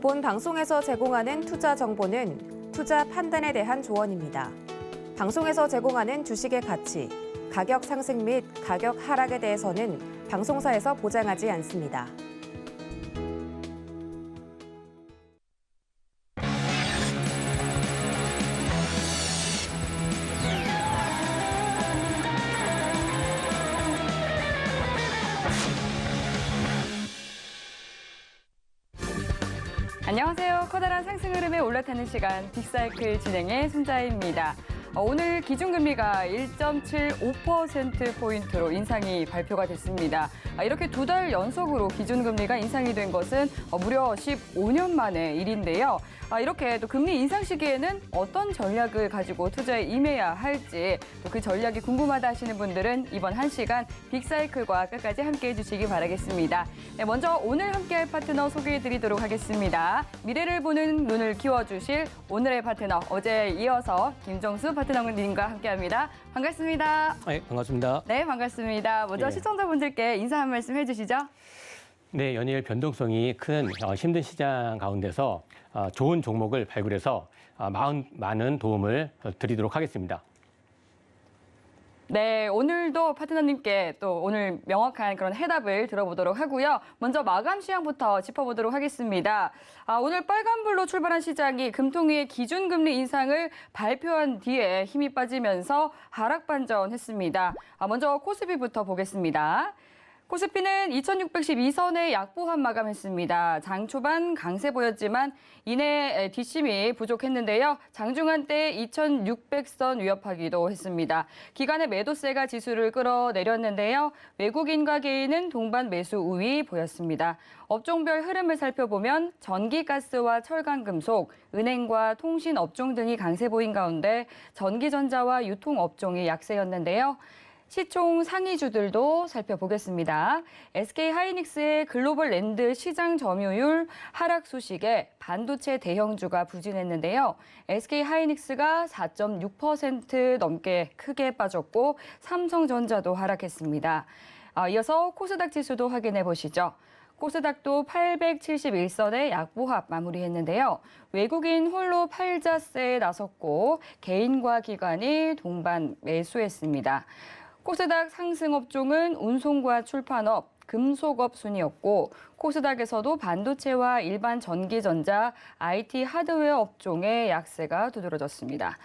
본 방송에서 제공하는 투자 정보는 투자 판단에 대한 조언입니다. 방송에서 제공하는 주식의 가치, 가격 상승 및 가격 하락에 대해서는 방송사에서 보장하지 않습니다. 안녕하세요. 커다란 상승 흐름에 올라타는 시간 빅사이클 진행의 손자희입니다. 오늘 기준금리가 1.75%포인트로 인상이 발표가 됐습니다. 이렇게 두 달 연속으로 기준금리가 인상이 된 것은 무려 15년 만의 일인데요. 이렇게 또 금리 인상 시기에는 어떤 전략을 가지고 투자에 임해야 할지 또 그 전략이 궁금하다 하시는 분들은 이번 1시간 빅사이클과 끝까지 함께해 주시기 바라겠습니다. 네, 먼저 오늘 함께할 파트너 소개해 드리도록 하겠습니다. 미래를 보는 눈을 키워주실 오늘의 파트너, 어제에 이어서 김정수 파트너님과 함께합니다. 반갑습니다. 네, 반갑습니다. 네, 반갑습니다. 먼저 시청자분들께 인사 한 말씀 해주시죠. 네, 연일 변동성이 큰 힘든 시장 가운데서 좋은 종목을 발굴해서 많은 도움을 드리도록 하겠습니다. 네, 오늘도 파트너님께 또 오늘 명확한 그런 해답을 들어보도록 하고요. 먼저 마감 시황부터 짚어보도록 하겠습니다. 오늘 빨간불로 출발한 시장이 금통위의 기준금리 인상을 발표한 뒤에 힘이 빠지면서 하락 반전했습니다. 먼저 코스피부터 보겠습니다. 코스피는 2612선에 약보합 마감했습니다. 장 초반 강세 보였지만 이내 뒷심이 부족했는데요. 장중한 때 2600선 위협하기도 했습니다. 기관의 매도세가 지수를 끌어내렸는데요. 외국인과 개인은 동반 매수 우위 보였습니다. 업종별 흐름을 살펴보면 전기, 가스와 철강, 금속, 은행과 통신 업종 등이 강세 보인 가운데 전기전자와 유통업종이 약세였는데요. 시총 상위주들도 살펴보겠습니다. SK하이닉스의 글로벌 랜드 시장 점유율 하락 소식에 반도체 대형주가 부진했는데요. SK하이닉스가 4.6% 넘게 크게 빠졌고 삼성전자도 하락했습니다. 이어서 코스닥 지수도 확인해 보시죠. 코스닥도 871선에 약보합 마무리했는데요. 외국인 홀로 팔자세에 나섰고 개인과 기관이 동반 매수했습니다. 코스닥 상승 업종은 운송과 출판업, 금속업 순이었고 코스닥에서도 반도체와 일반 전기전자, IT 하드웨어 업종의 약세가 두드러졌습니다.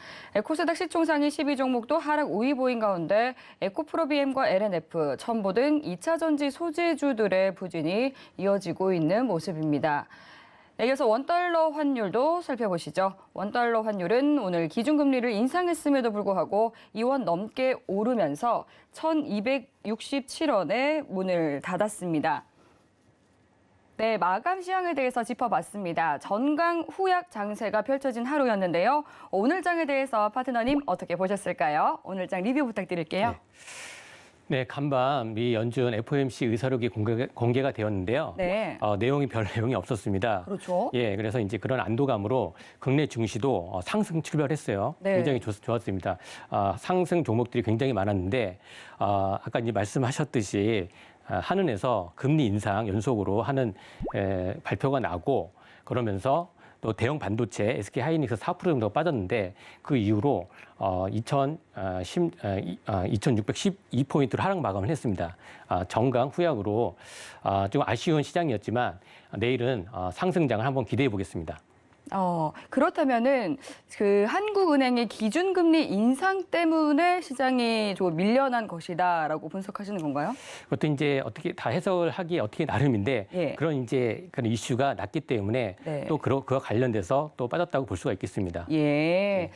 코스닥 시총상위 12종목도 하락 우위 보인 가운데 에코프로비엠과 LNF, 첨보 등 2차 전지 소재주들의 부진이 이어지고 있는 모습입니다. 이어서 원달러 환율도 살펴보시죠. 원달러 환율은 오늘 기준금리를 인상했음에도 불구하고 2원 넘게 오르면서 1267원에 문을 닫았습니다. 네, 마감 시황에 대해서 짚어봤습니다. 전강 후약 장세가 펼쳐진 하루였는데요. 오늘 장에 대해서 파트너님 어떻게 보셨을까요? 오늘 장 리뷰 부탁드릴게요. 네, 간밤 미 연준 FOMC 의사록이 공개가 되었는데요. 네. 내용이 별 내용이 없었습니다. 그렇죠. 예, 그래서 이제 그런 안도감으로 국내 증시도 상승 출발했어요. 네. 굉장히 좋았습니다. 상승 종목들이 굉장히 많았는데 아까 이제 말씀하셨듯이 한은에서 금리 인상 연속으로 하는 발표가 나고 그러면서 또 대형 반도체 SK하이닉스 4% 정도가 빠졌는데 그 이후로 2612포인트로 하락 마감을 했습니다. 정강 후약으로 좀 아쉬운 시장이었지만 내일은 상승장을 한번 기대해 보겠습니다. 그렇다면은 그 한국은행의 기준금리 인상 때문에 시장이 좀 밀려난 것이다라고 분석하시는 건가요? 그것도 이제 어떻게 다 해석을 하기 어떻게 나름인데 예. 그런 이슈가 났기 때문에 네. 또 그와 관련돼서 또 빠졌다고 볼 수가 있겠습니다. 예.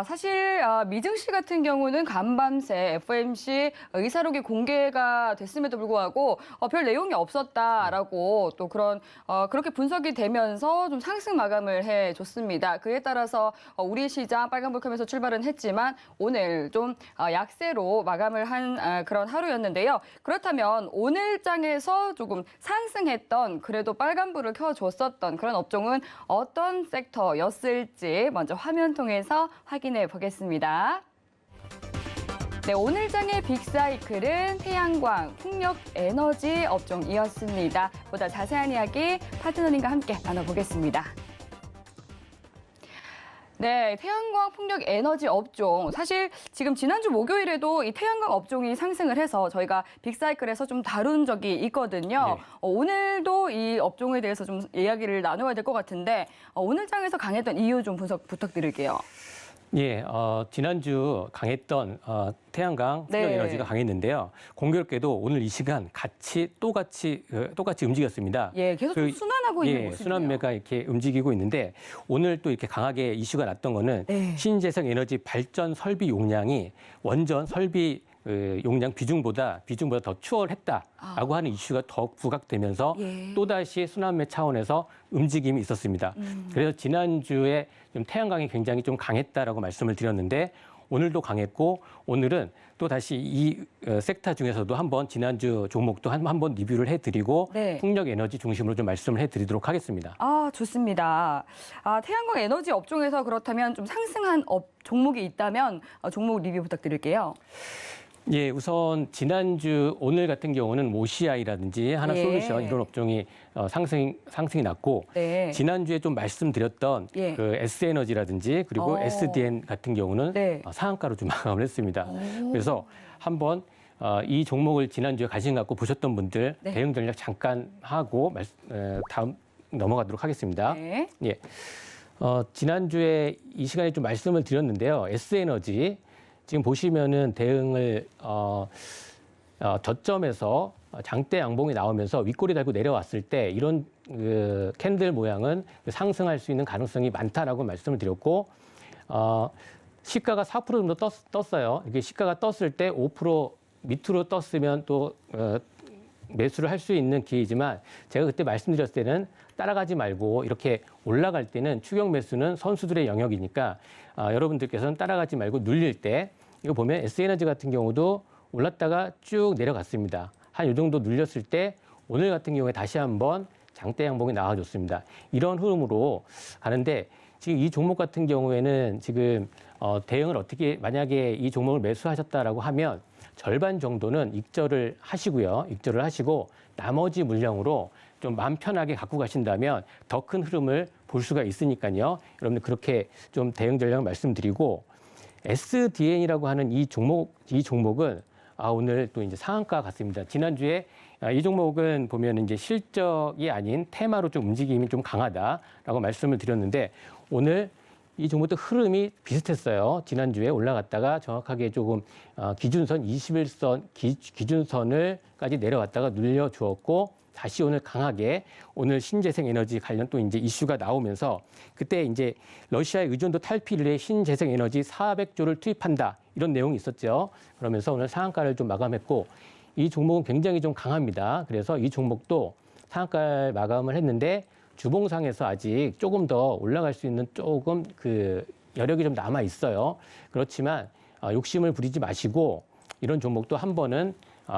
사실 미증시 같은 경우는 간밤새 FOMC 의사록이 공개가 됐음에도 불구하고 별 내용이 없었다라고 또 그렇게 분석이 되면서 좀 상승 마감을 해줬습니다. 그에 따라서 우리 시장 빨간불하면서 출발은 했지만 오늘 좀 약세로 마감을 한 그런 하루였는데요. 그렇다면 오늘 장에서 조금 상승했던 그래도 빨간불을 켜줬었던 그런 업종은 어떤 섹터였을지 먼저 화면 통해서 확인해 보겠습니다. 네, 오늘 장의 빅사이클은 태양광, 풍력, 에너지 업종이었습니다. 보다 자세한 이야기 파트너님과 함께 나눠보겠습니다. 네, 태양광, 풍력, 에너지 업종. 사실 지금 지난주 목요일에도 이 태양광 업종이 상승을 해서 저희가 빅사이클에서 좀 다룬 적이 있거든요. 네. 오늘도 이 업종에 대해서 좀 이야기를 나눠야 될 것 같은데 오늘 장에서 강했던 이유 좀 분석 부탁드릴게요. 예, 지난주 강했던 태양광, 풍력 네. 에너지가 강했는데요. 공교롭게도 오늘 이 시간 똑같이 움직였습니다. 예, 계속 좀 순환하고 있는 예, 모습이에요. 순환매가 이렇게 움직이고 있는데 오늘 또 이렇게 강하게 이슈가 났던 거는 네. 신재생 에너지 발전 설비 용량이 원전 설비 용량 비중보다 더 추월했다라고 하는 이슈가 더 부각되면서 예. 또다시 순환매 차원에서 움직임이 있었습니다. 그래서 지난주에 좀 태양광이 굉장히 좀 강했다라고 말씀을 드렸는데 오늘도 강했고 오늘은 또 다시 이 섹터 중에서도 한번 지난주 종목도 한번 리뷰를 해드리고 네. 풍력 에너지 중심으로 좀 말씀을 해드리도록 하겠습니다. 아, 좋습니다. 태양광 에너지 업종에서 그렇다면 좀 상승한 종목이 있다면 종목 리뷰 부탁드릴게요. 예, 우선 지난주 오늘 같은 경우는 OCI라든지 하나솔루션 예. 이런 업종이 상승이 났고 네. 지난주에 좀 말씀드렸던 예. 그 S에너지라든지 그리고 SDN 같은 경우는 네. 상한가로 좀 마감을 했습니다. 그래서 한번 이 종목을 지난주에 관심 갖고 보셨던 분들 네. 대응 전략 잠깐 하고 다음 넘어가도록 하겠습니다. 네. 예. 지난주에 이 시간에 좀 말씀을 드렸는데요. S에너지 지금 보시면은 대응을 저점에서 장대 양봉이 나오면서 윗골이 달고 내려왔을 때 이런 그 캔들 모양은 상승할 수 있는 가능성이 많다라고 말씀을 드렸고 시가가 4% 정도 떴어요. 이게 시가가 떴을 때 5% 밑으로 떴으면 또 매수를 할 수 있는 기회이지만 제가 그때 말씀드렸을 때는 따라가지 말고 이렇게 올라갈 때는 추격 매수는 선수들의 영역이니까 여러분들께서는 따라가지 말고 눌릴 때 이거 보면 S에너지 같은 경우도 올랐다가 쭉 내려갔습니다. 한 이 정도 눌렸을 때 오늘 같은 경우에 다시 한번 장대 양봉이 나와줬습니다. 이런 흐름으로 가는데 지금 이 종목 같은 경우에는 지금 대응을 어떻게 만약에 이 종목을 매수하셨다라고 하면 절반 정도는 익절을 하시고요. 익절을 하시고 나머지 물량으로 좀 마음 편하게 갖고 가신다면 더 큰 흐름을 볼 수가 있으니까요. 여러분들 그렇게 좀 대응 전략을 말씀드리고 SDN이라고 하는 이 종목은 오늘 또 이제 상한가 같습니다. 지난주에 이 종목은 보면 이제 실적이 아닌 테마로 좀 움직임이 좀 강하다라고 말씀을 드렸는데 오늘 이 종목도 흐름이 비슷했어요. 지난주에 올라갔다가 정확하게 조금 기준선 21선 기준선을까지 내려왔다가 눌려주었고 다시 오늘 강하게 오늘 신재생 에너지 관련 또 이제 이슈가 나오면서 그때 이제 러시아의 의존도 탈피를 해 신재생 에너지 400조를 투입한다 이런 내용이 있었죠. 그러면서 오늘 상한가를 좀 마감했고 이 종목은 굉장히 좀 강합니다. 그래서 이 종목도 상한가 마감을 했는데 주봉상에서 아직 조금 더 올라갈 수 있는 조금 그 여력이 좀 남아 있어요. 그렇지만 욕심을 부리지 마시고 이런 종목도 한 번은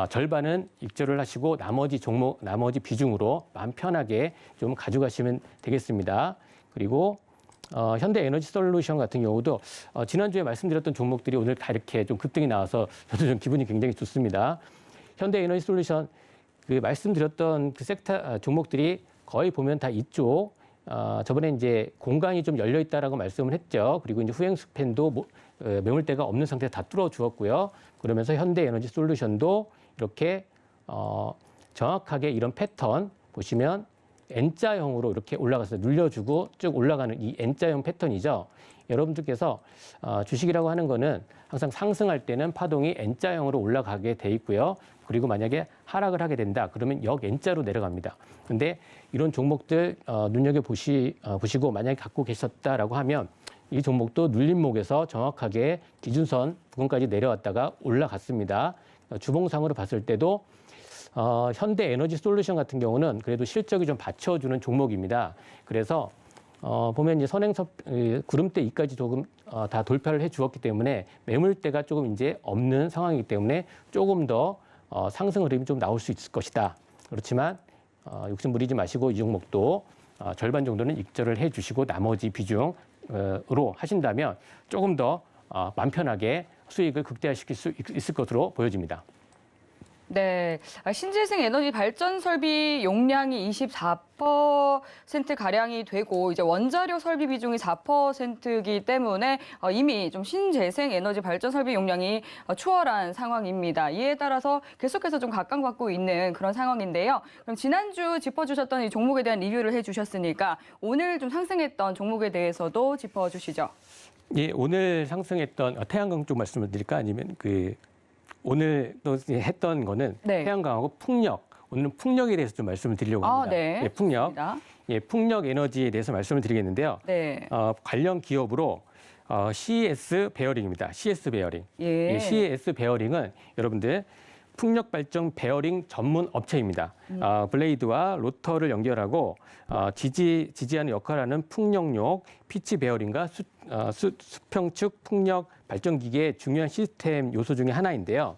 절반은 익절을 하시고 나머지 비중으로 마음 편하게 좀 가져가시면 되겠습니다. 그리고 현대에너지솔루션 같은 경우도 지난주에 말씀드렸던 종목들이 오늘 다 이렇게 좀 급등이 나와서 저도 좀 기분이 굉장히 좋습니다. 현대에너지솔루션 그 말씀드렸던 그 섹터 종목들이 거의 보면 다 이쪽 저번에 이제 공간이 좀 열려 있다라고 말씀을 했죠. 그리고 이제 후행 스팬도 매물대가 없는 상태에서 다 뚫어 주었고요. 그러면서 현대에너지솔루션도 이렇게 정확하게 이런 패턴 보시면 N자형으로 이렇게 올라가서 눌려주고 쭉 올라가는 이 N자형 패턴이죠. 여러분들께서 주식이라고 하는 거는 항상 상승할 때는 파동이 N자형으로 올라가게 돼 있고요. 그리고 만약에 하락을 하게 된다. 그러면 역 N자로 내려갑니다. 근데 이런 종목들 눈여겨보시고 만약에 갖고 계셨다라고 하면 이 종목도 눌림목에서 정확하게 기준선 부근까지 내려왔다가 올라갔습니다. 주봉상으로 봤을 때도 현대에너지솔루션 같은 경우는 그래도 실적이 좀 받쳐주는 종목입니다. 그래서 보면 이제 구름대 2까지 조금 다 돌파를 해주었기 때문에 매물대가 조금 이제 없는 상황이기 때문에 조금 더 상승 흐름이 좀 나올 수 있을 것이다. 그렇지만 욕심 부리지 마시고 이 종목도 절반 정도는 익절을 해주시고 나머지 비중으로 하신다면 조금 더 마음 편하게 수익을 극대화시킬 수 있을 것으로 보여집니다. 네, 신재생 에너지 발전 설비 용량이 24%가량이 되고 이제 원자력 설비 비중이 4%이기 때문에 이미 좀 신재생 에너지 발전 설비 용량이 추월한 상황입니다. 이에 따라서 계속해서 좀 각광받고 있는 그런 상황인데요. 그럼 지난주 짚어주셨던 이 종목에 대한 리뷰를 해주셨으니까 오늘 좀 상승했던 종목에 대해서도 짚어주시죠. 예, 오늘 상승했던 태양광 쪽 말씀을 드릴까 아니면 오늘 또 했던 거는 네. 태양광하고 풍력. 오늘은 풍력에 대해서 좀 말씀을 드리려고 합니다. 네. 예, 풍력. 좋습니다. 예, 풍력 에너지에 대해서 말씀을 드리겠는데요. 네. 관련 기업으로 CS 베어링입니다. CS 베어링. 예. 이 CS 베어링은 여러분들 풍력 발전 베어링 전문 업체입니다. 블레이드와 로터를 연결하고 지지하는 역할을 하는 풍력용 피치 베어링과 수평축 풍력 발전 기계의 중요한 시스템 요소 중에 하나인데요.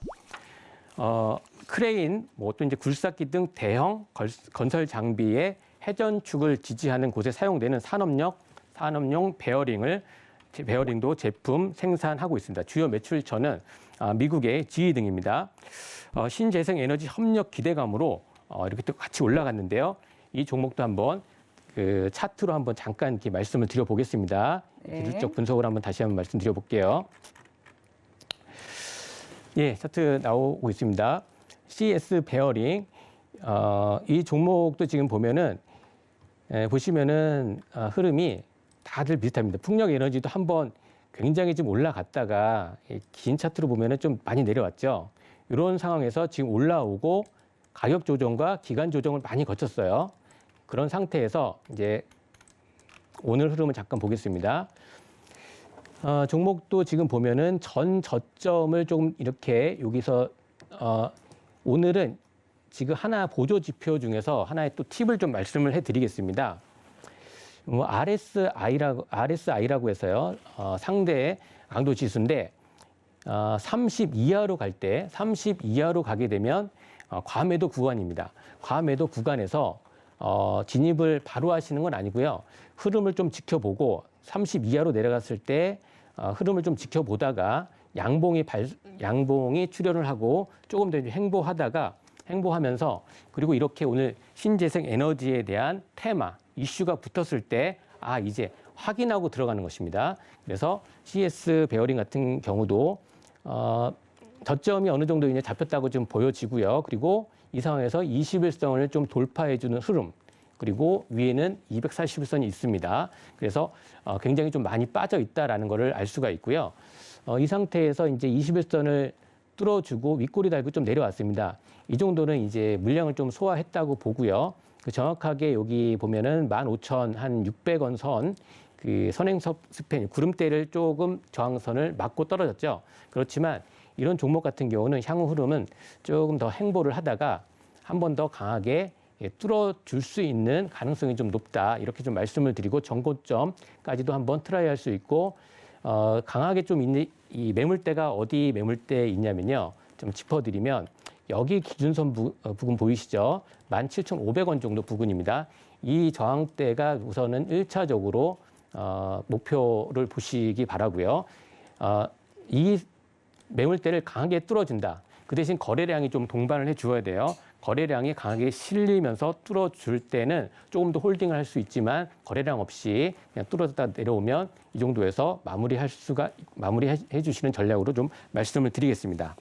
크레인, 또 이제 굴삭기 등 대형 건설 장비의 회전축을 지지하는 곳에 사용되는 산업용 베어링도 제품 생산하고 있습니다. 주요 매출처는 미국의 GE 등입니다. 신재생 에너지 협력 기대감으로 이렇게 또 같이 올라갔는데요. 이 종목도 한번 그 차트로 한번 잠깐 이렇게 말씀을 드려보겠습니다. 네. 기술적 분석을 한번 다시 한번 말씀드려볼게요. 예, 차트 나오고 있습니다. CS 베어링. 이 종목도 지금 보면은 보시면은 흐름이 다들 비슷합니다. 풍력 에너지도 한번 굉장히 좀 올라갔다가 긴 차트로 보면은 좀 많이 내려왔죠. 이런 상황에서 지금 올라오고 가격 조정과 기간 조정을 많이 거쳤어요. 그런 상태에서 이제 오늘 흐름을 잠깐 보겠습니다. 종목도 지금 보면은 전 저점을 조금 이렇게 여기서 오늘은 지금 하나 보조 지표 중에서 하나의 또 팁을 좀 말씀을 해드리겠습니다. RSI라고 해서요. 상대 강도 지수인데 30 이하로 갈 때 30 이하로 가게 되면 과매도 구간입니다. 과매도 구간에서 진입을 바로 하시는 건 아니고요. 흐름을 좀 지켜보고 30 이하로 내려갔을 때 흐름을 좀 지켜보다가 양봉이 출현을 하고 조금 더 횡보하면서 그리고 이렇게 오늘 신재생 에너지에 대한 테마, 이슈가 붙었을 때 이제 확인하고 들어가는 것입니다. 그래서 CS 베어링 같은 경우도 저점이 어느 정도 이제 잡혔다고 좀 보여지고요. 그리고 이 상황에서 21선을 좀 돌파해주는 흐름, 그리고 위에는 241선이 있습니다. 그래서 굉장히 좀 많이 빠져 있다라는 것을 알 수가 있고요. 이 상태에서 이제 21선을 뚫어주고 윗꼬리 달고 좀 내려왔습니다. 이 정도는 이제 물량을 좀 소화했다고 보고요. 정확하게 여기 보면은 15,600원 선, 그 선행석 스팬, 구름대를 조금 저항선을 맞고 떨어졌죠. 그렇지만 이런 종목 같은 경우는 향후 흐름은 조금 더 횡보를 하다가 한 번 더 강하게 뚫어줄 수 있는 가능성이 좀 높다. 이렇게 좀 말씀을 드리고 전고점까지도 한번 트라이할 수 있고 강하게 좀 있는 이 매물대가 어디 매물대에 있냐면요. 좀 짚어드리면 여기 기준선 부근 보이시죠? 17,500원 정도 부근입니다. 이 저항대가 우선은 1차적으로 목표를 보시기 바라고요. 이 매물대를 강하게 뚫어준다. 그 대신 거래량이 좀 동반을 해주어야 돼요. 거래량이 강하게 실리면서 뚫어줄 때는 조금 더 홀딩을 할 수 있지만 거래량 없이 그냥 뚫어졌다 내려오면 이 정도에서 마무리해 주시는 전략으로 좀 말씀을 드리겠습니다.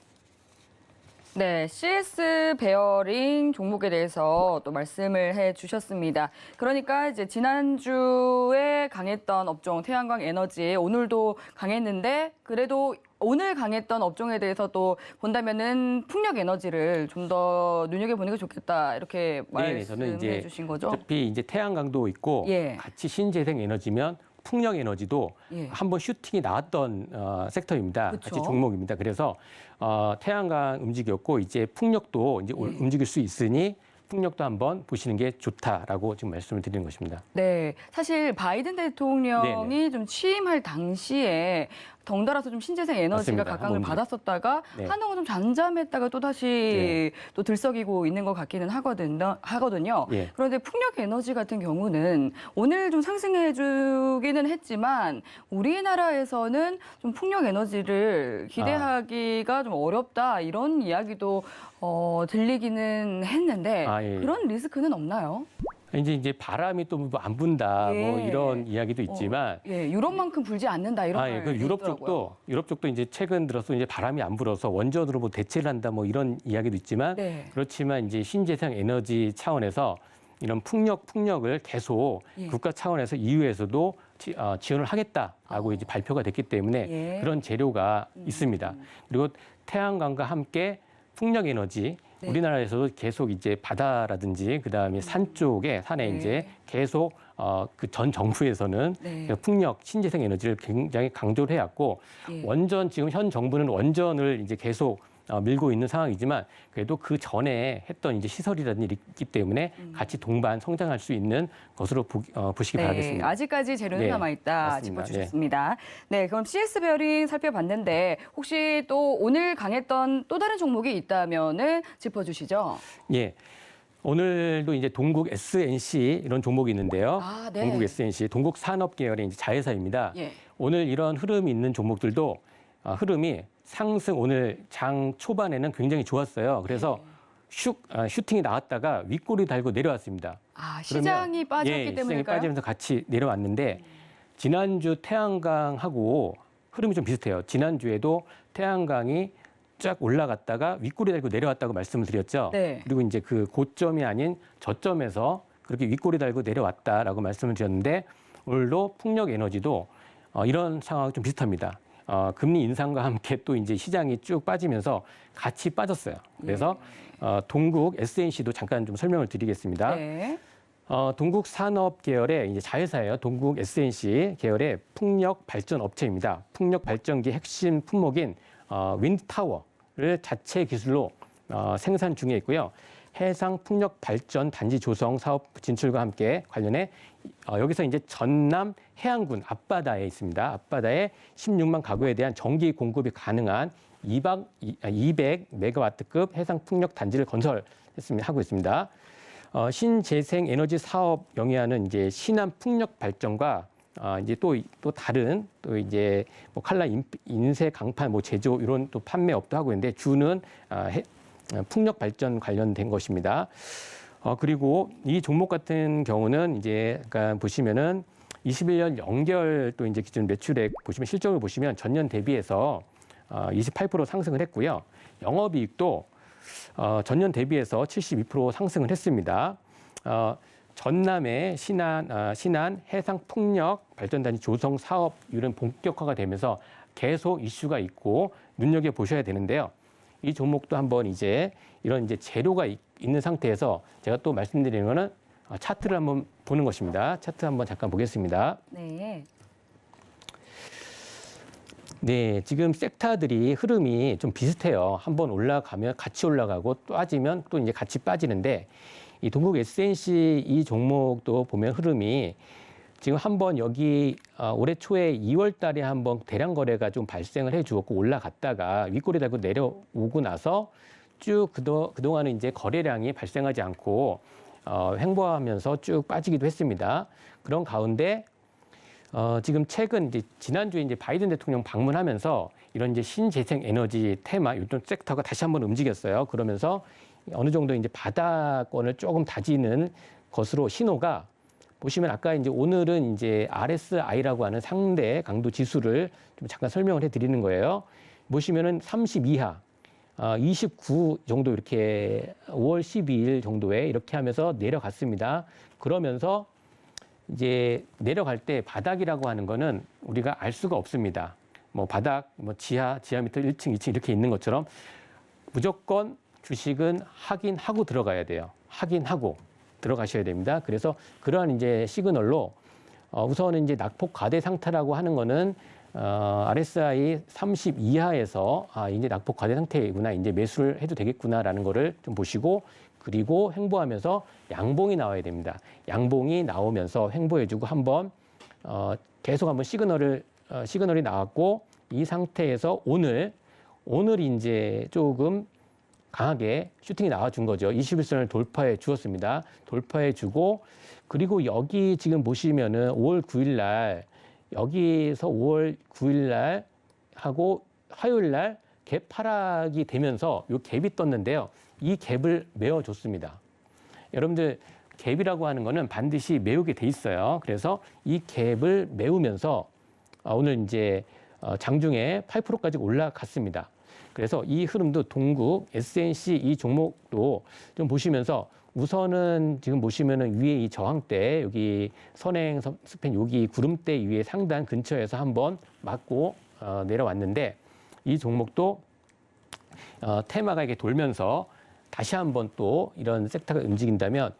네, CS 베어링 종목에 대해서 또 말씀을 해주셨습니다. 그러니까 이제 지난주에 강했던 업종 태양광 에너지 오늘도 강했는데 그래도 오늘 강했던 업종에 대해서 또 본다면은 풍력 에너지를 좀 더 눈여겨보는 게 좋겠다 이렇게 말씀해 주신 거죠? 어차피 이제 태양광도 있고 같이 신재생 에너지면 풍력 에너지도 한번 슈팅이 나왔던 섹터입니다. 그쵸? 같이 종목입니다. 그래서 태양광 움직였고 이제 풍력도 이제 움직일 수 있으니 풍력도 한번 보시는 게 좋다라고 지금 말씀을 드리는 것입니다. 네, 사실 바이든 대통령이 좀 취임할 당시에 덩달아서 좀 신재생 에너지가 맞습니다. 각광을 한번 받았었다가 네. 한동안 좀 잠잠했다가 또 다시 또 들썩이고 있는 것 같기는 하거든요. 예. 그런데 풍력 에너지 같은 경우는 오늘 좀 상승해주기는 했지만 우리나라에서는 좀 풍력 에너지를 기대하기가 좀 어렵다 이런 이야기도 들리기는 했는데 예. 그런 리스크는 없나요? 이제 바람이 또 안 분다 뭐 예. 이런 이야기도 있지만 예, 유럽만큼 불지 않는다 이런 예. 말 그 있더라고요. 유럽 쪽도 이제 최근 들어서 이제 바람이 안 불어서 원전으로 뭐 대체를 한다 뭐 이런 이야기도 있지만 네. 그렇지만 이제 신재생 에너지 차원에서 이런 풍력을 계속 예. 국가 차원에서 EU에서도 지원을 하겠다라고 이제 발표가 됐기 때문에 예. 그런 재료가 있습니다. 그리고 태양광과 함께 풍력 에너지 네. 우리나라에서도 계속 이제 바다라든지 그다음에 산 쪽에 산에 네. 이제 계속 그 전 정부에서는 네. 그 풍력 신재생 에너지를 굉장히 강조를 해왔고 예. 원전 지금 현 정부는 원전을 이제 계속 밀고 있는 상황이지만 그래도 그 전에 했던 이제 시설이라든지 있기 때문에 같이 동반 성장할 수 있는 것으로 보시기 바라겠습니다. 아직까지 재료는 네, 남아있다 맞습니다. 짚어주셨습니다. 네, 그럼 CS 베어링 살펴봤는데 혹시 또 오늘 강했던 또 다른 종목이 있다면은 짚어주시죠. 예. 오늘도 이제 동국 SNC 이런 종목이 있는데요. 네. 동국 SNC, 동국 산업 계열의 이제 자회사입니다. 예. 오늘 이런 흐름이 있는 종목들도 흐름이 상승 오늘 장 초반에는 굉장히 좋았어요. 그래서 슈팅이 나왔다가 윗골이 달고 내려왔습니다. 시장이 빠졌기 시장이 때문일까요? 빠지면서 같이 내려왔는데 지난주 태양광하고 흐름이 좀 비슷해요. 지난주에도 태양광이 쫙 올라갔다가 윗골이 달고 내려왔다고 말씀을 드렸죠. 네. 그리고 이제 그 고점이 아닌 저점에서 그렇게 윗골이 달고 내려왔다라고 말씀을 드렸는데 오늘도 풍력 에너지도 이런 상황이 좀 비슷합니다. 금리 인상과 함께 또 이제 시장이 쭉 빠지면서 같이 빠졌어요. 그래서 동국 SNC도 잠깐 좀 설명을 드리겠습니다. 네. 동국 산업 계열의 이제 자회사예요. 동국 SNC 계열의 풍력 발전 업체입니다. 풍력 발전기 핵심 품목인 윈드타워를 자체 기술로 생산 중에 있고요. 해상 풍력 발전 단지 조성 사업 진출과 함께 관련해 여기서 이제 전남 해안군 앞바다에 있습니다. 앞바다에 16만 가구에 대한 전기 공급이 가능한 200메가와트급 해상 풍력 단지를 하고 있습니다. 신재생 에너지 사업 영위하는 이제 신안 풍력 발전과 이제 또 다른 또 이제 뭐 칼라 인쇄 강판 뭐 제조 이런 또 판매업도 하고 있는데 주는 풍력 발전 관련된 것입니다. 그리고 이 종목 같은 경우는 이제 약간 보시면은 21년 연결 또 이제 기준 매출액 보시면 실적을 보시면 전년 대비해서 28% 상승을 했고요. 영업이익도 전년 대비해서 72% 상승을 했습니다. 전남의 신안 해상 풍력 발전단지 조성 사업률은 본격화가 되면서 계속 이슈가 있고 눈여겨 보셔야 되는데요. 이 종목도 한번 이제 이런 이제 재료가 있는 상태에서 제가 또 말씀드리는 거는 차트를 한번 보는 것입니다. 차트 한번 잠깐 보겠습니다. 네. 네, 지금 섹터들이 흐름이 좀 비슷해요. 한번 올라가면 같이 올라가고 또 빠지면 또 이제 같이 빠지는데 이 동국 SNC 이 종목도 보면 흐름이 지금 한번 여기 올해 초에 2월 달에 한번 대량 거래가 좀 발생을 해 주었고 올라갔다가 윗골이 달고 내려오고 나서 쭉 그동안은 이제 거래량이 발생하지 않고 횡보하면서 쭉 빠지기도 했습니다. 그런 가운데 지금 최근 이제 지난주에 이제 바이든 대통령 방문하면서 이런 이제 신재생 에너지 테마 이런 섹터가 다시 한번 움직였어요. 그러면서 어느 정도 이제 바닥권을 조금 다지는 것으로 신호가 보시면 아까 이제 오늘은 이제 RSI라고 하는 상대 강도 지수를 좀 잠깐 설명을 해드리는 거예요. 보시면은 30 이하, 29 정도 이렇게 5월 12일 정도에 이렇게 하면서 내려갔습니다. 그러면서 이제 내려갈 때 바닥이라고 하는 거는 우리가 알 수가 없습니다. 뭐 바닥, 뭐 지하 밑에 1층, 2층 이렇게 있는 것처럼 무조건 주식은 확인하고 들어가야 돼요. 확인하고 들어가셔야 됩니다. 그래서 그러한 이제 시그널로 우선은 이제 낙폭 과대 상태라고 하는 거는 RSI 30 이하에서 이제 낙폭 과대 상태이구나, 이제 매수를 해도 되겠구나라는 거를 좀 보시고 그리고 횡보하면서 양봉이 나와야 됩니다. 양봉이 나오면서 횡보해주고 한번 계속 한번 시그널이 나왔고 이 상태에서 오늘 이제 조금 강하게 슈팅이 나와준 거죠. 21선을 돌파해 주었습니다. 돌파해 주고 그리고 여기 지금 보시면은 5월 9일 날 여기서 5월 9일 날 하고 화요일 날 갭 하락이 되면서 요 갭이 떴는데요. 이 갭을 메워줬습니다. 여러분들 갭이라고 하는 거는 반드시 메우게 돼 있어요. 그래서 이 갭을 메우면서 오늘 이제 장중에 8%까지 올라갔습니다. 그래서 이 흐름도 동국, SNC 이 종목도 좀 보시면서 우선은 지금 보시면은 위에 이 저항대 여기 선행 스팬 여기 구름대 위에 상단 근처에서 한번 맞고 내려왔는데 이 종목도 테마가 이렇게 돌면서 다시 한번 또 이런 섹터가 움직인다면